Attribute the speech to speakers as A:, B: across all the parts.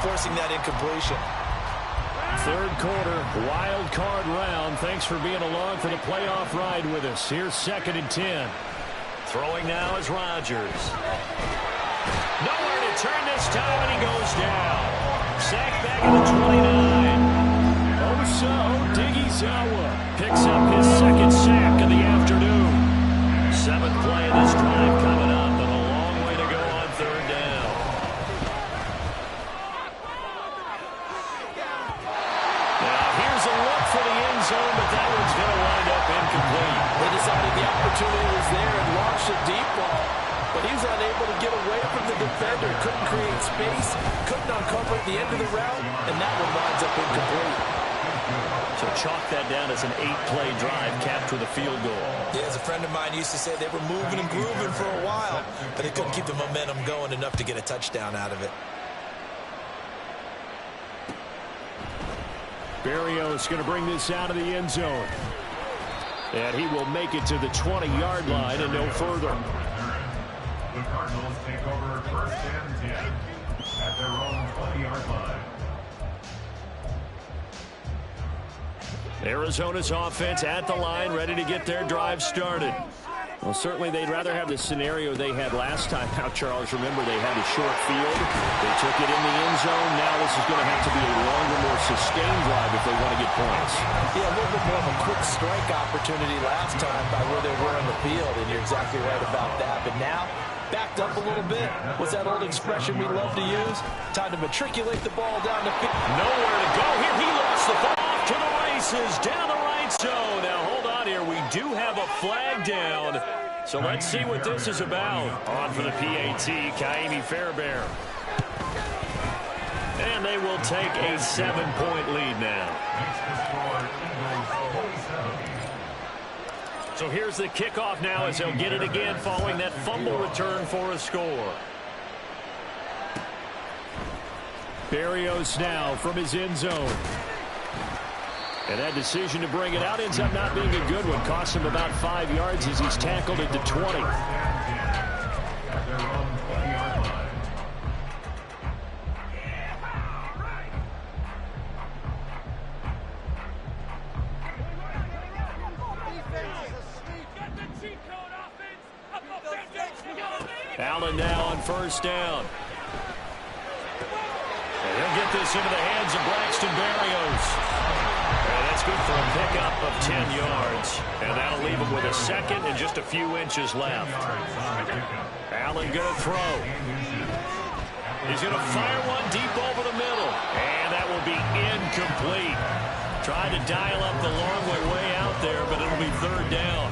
A: forcing that incompletion.
B: Third quarter, wild card round. Thanks for being along for the playoff ride with us. Here's 2nd and 10. Throwing now is Rodgers. Nowhere to turn this time, and he goes down. Sacked back at the 29. Osa Odighizuwa picks up his 2nd sack of the afternoon. 7th play of this drive coming up, and a long way to go on 3rd down. Now here's a look for the end zone, but that one's going to wind up incomplete.
A: They decided the opportunity was there and launched a deep ball, but he was unable to get away from the defender. Couldn't create space, couldn't uncover at the end of the route, and that one winds up incomplete.
B: So chalk that down as an 8-play drive capped with a field goal.
A: Yeah, as a friend of mine used to say, they were moving and grooving for a while, but they couldn't keep the momentum going enough to get a touchdown out of it.
B: Berrios going to bring this out of the end zone. And he will make it to the 20-yard line and no further.
C: The Cardinals take over 1st and 10 at their own 20-yard line.
B: Arizona's offense at the line, ready to get their drive started. Well, certainly they'd rather have the scenario they had last time out, Charles. Remember, they had a short field. They took it in the end zone. Now this is going to have to be a longer, more sustained drive if they want to get points.
A: Yeah, a little bit more of a quick strike opportunity last time by where they were on the field, and you're exactly right about that. But now, backed up a little bit. What's that old expression we love to use? Time to matriculate the ball down the field.
B: Nowhere to go here. He lost the ball off to the races down the right zone. Now, hold on here. We do have a flag down. So let's see what this is about. On for the PAT, Kaimi Fairbairn. And they will take a 7-point lead now. So here's the kickoff now as they'll get it again following that fumble return for a score. Berrios now from his end zone. And that decision to bring it out ends up not being a good one. Costs him about 5 yards as he's tackled at the 20. Allen now on 1st down. And he'll get this into the hands of Braxton Berrios. And that's good for a pickup of 10 yards. And that'll leave him with a 2nd and just a few inches left. Allen going to throw. He's going to fire one deep over the middle. And that will be incomplete. Tried to dial up the long way out there, but it'll be 3rd down.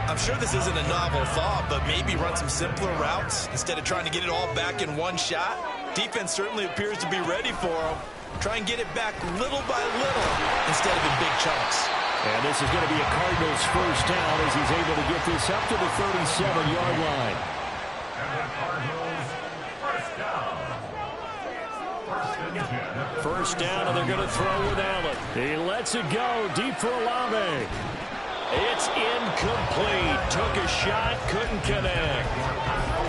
A: I'm sure this isn't a novel thought, but maybe run some simpler routes instead of trying to get it all back in one shot. Defense certainly appears to be ready for him. Try and get it back little by little instead of in big chunks.
B: And this is going to be a Cardinals 1st down as he's able to get this up to the 37-yard line.
C: And the Cardinals 1st down.
B: 1st down, and they're going to throw with Allen. He lets it go deep for Olave. It's incomplete. Took a shot, couldn't connect.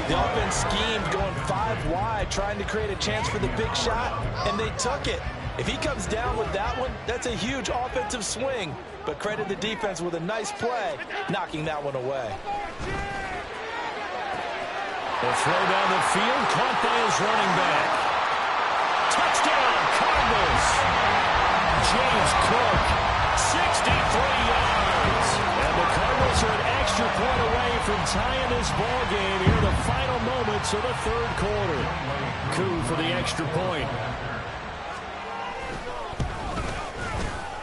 A: The offense schemed going 5 wide, trying to create a chance for the big shot, and they took it. If he comes down with that one, that's a huge offensive swing. But credit the defense with a nice play, knocking that one away.
B: The throw down the field, caught by his running back. Touchdown, Cardinals. James Cook, 63 yards. And the Cardinals are an extra point away from tying this ball game here in the final moments of the 3rd quarter. Coup for the extra point.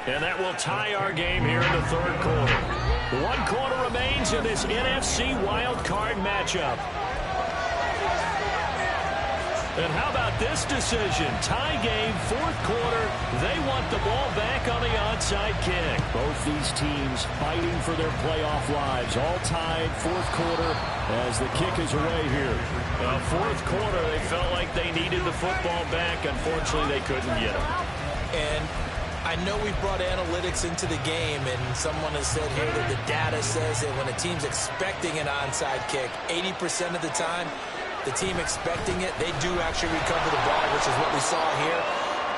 B: And that will tie our game here in the 3rd quarter. 1 quarter remains in this NFC wild card matchup. And how about this decision? Tie game, 4th quarter. They want the ball back on the onside kick. Both these teams fighting for their playoff lives. All tied, 4th quarter as the kick is away here. 4th quarter, they felt like they needed the football back. Unfortunately, they couldn't get it.
A: And I know we've brought analytics into the game, and someone has said here that the data says that when a team's expecting an onside kick, 80% of the time, the team expecting it, they do actually recover the ball, which is what we saw here.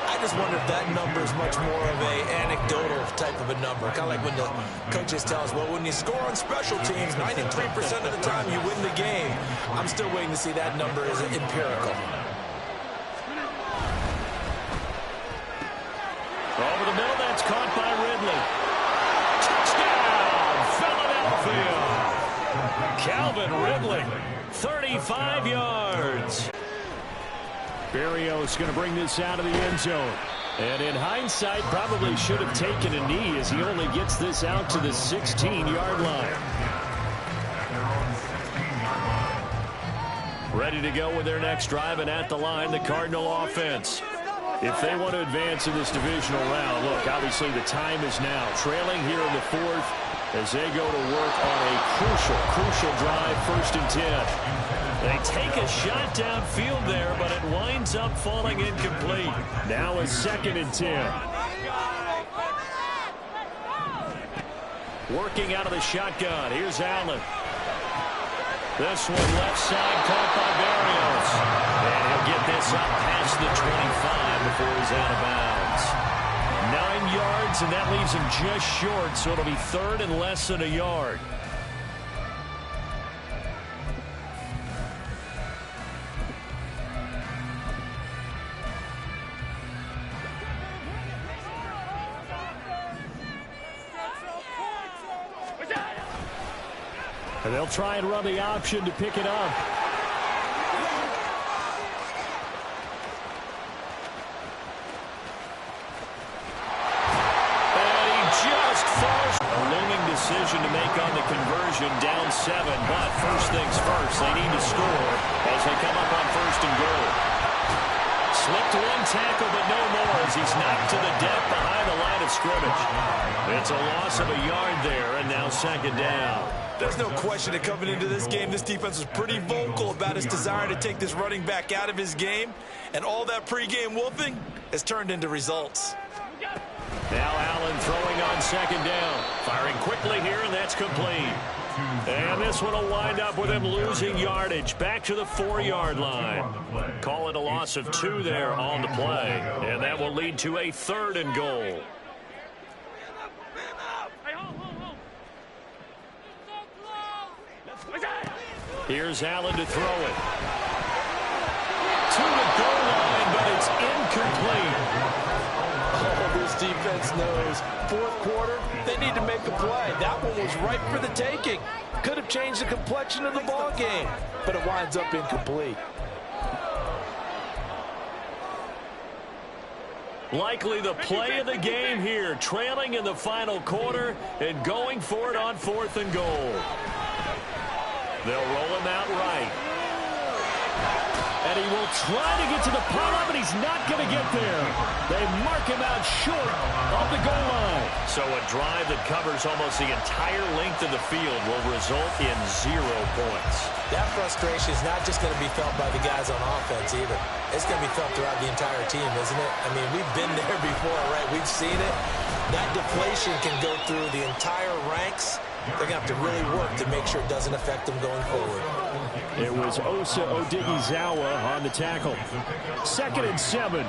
A: I just wonder if that number is much more of a anecdotal type of a number. Kind of like when the coaches tell us, well, when you score on special teams, 93% of the time you win the game. I'm still waiting to see that number is empirical.
B: Over the middle, that's caught by Ridley. Touchdown, Philadelphia. Calvin Ridley, 35 yards. Berrios going to bring this out of the end zone. And in hindsight, probably should have taken a knee as he only gets this out to the 16-yard line. Ready to go with their next drive, and at the line, the Cardinal offense. If they want to advance in this divisional round, look, obviously the time is now. Trailing here in the fourth as they go to work on a crucial drive, 1st and 10. They take a shot downfield there, but it winds up falling incomplete. Now a 2nd and 10. Working out of the shotgun. Here's Allen. This one left side caught by Berrios. And he'll get this up past the 25 before he's out of bounds. 9 yards, and that leaves him just short, so it'll be 3rd and less than a yard. And they'll try and run the option to pick it up. And he just falls. A looming decision to make on the conversion, down 7. But first things first, they need to score as they come up on 1st and goal. Slipped one tackle, but no more as he's knocked to the deck behind the line of scrimmage. It's a loss of a yard there, and now 2nd down.
A: There's no question that coming into this game, this defense was pretty vocal about its desire to take this running back out of his game. And all that pregame whooping has turned into results.
B: Now Allen throwing on 2nd down. Firing quickly here, and that's complete. And this one will wind up with him losing yardage. Back to the 4-yard line. Call it a loss of 2 there on the play. And that will lead to a 3rd and goal. Here's Allen to throw it. To the goal line, but it's incomplete.
A: Oh, this defense knows 4th quarter, they need to make a play. That one was ripe for the taking. Could have changed the complexion of the ball game, but it winds up incomplete.
B: Likely the play of the game here, trailing in the final quarter and going for it on 4th and goal. They'll roll him out right. And he will try to get to the pile, but he's not going to get there. They mark him out short of the goal line. So a drive that covers almost the entire length of the field will result in 0 points.
A: That frustration is not just going to be felt by the guys on offense either. It's going to be felt throughout the entire team, isn't it? I mean, we've been there before, right? We've seen it. That deflation can go through the entire ranks. They're going to have to really work to make sure it doesn't affect them going forward.
B: It was Osa Odighizuwa on the tackle. 2nd and 7.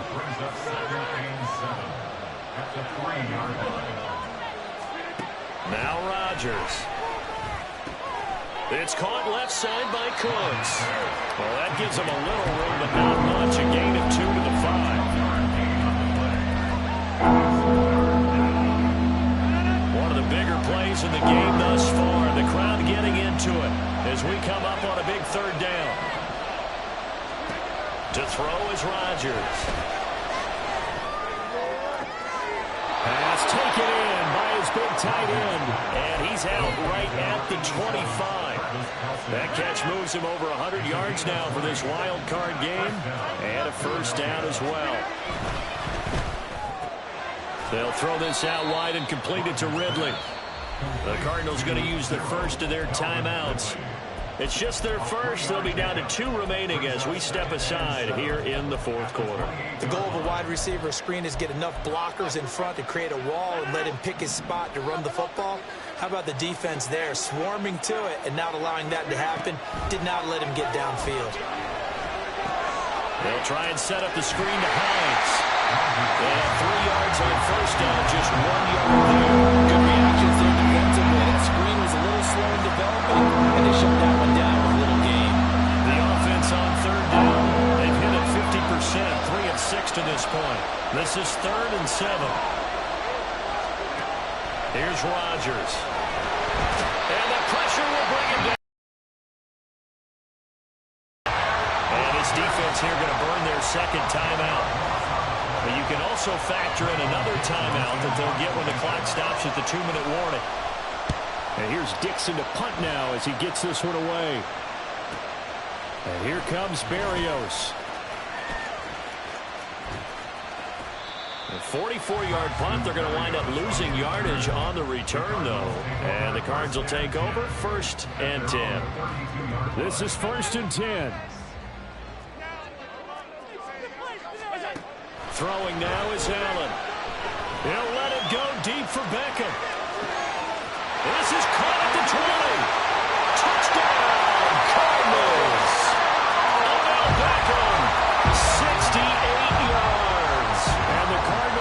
B: Now Rodgers. It's caught left side by Cooks. Well, that gives him a little room, but not much. A gain of 2 to the 5. One of the bigger plays in the game thus far. The crowd getting into it as we come up on a big 3rd down. To throw is Rodgers. Pass taken in by his big tight end. And he's out right at the 25. That catch moves him over 100 yards now for this wild card game. And a 1st down as well. They'll throw this out wide and complete it to Ridley. The Cardinals going to use the first of their timeouts. It's just their first. They'll be down to 2 remaining as we step aside here in the 4th quarter.
A: The goal of a wide receiver screen is get enough blockers in front to create a wall and let him pick his spot to run the football. How about the defense there, swarming to it and not allowing that to happen? Did not let him get downfield.
B: They'll try and set up the screen to Hines. And 3 yards on first down, just 1 yard there.
A: Good reactions there defensively. That screen was a little slow in developing, and they shut that one down with little gain.
B: The offense on third down. They've hit it 50%, 3 of 6 to this point. This is 3rd and 7. Here's Rodgers. And the pressure will bring him down. And his defense here going to burn their second timeout. But you can also factor in another timeout that they'll get when the clock stops at the 2-minute warning.
D: And here's Dixon to punt now as he gets this one away. And here comes Berrios.
B: A 44-yard punt. They're going to wind up losing yardage on the return, though. And the Cards will take over 1st and 10.
D: This is 1st and 10.
B: Throwing now is Allen. He'll let it go deep for Beckham.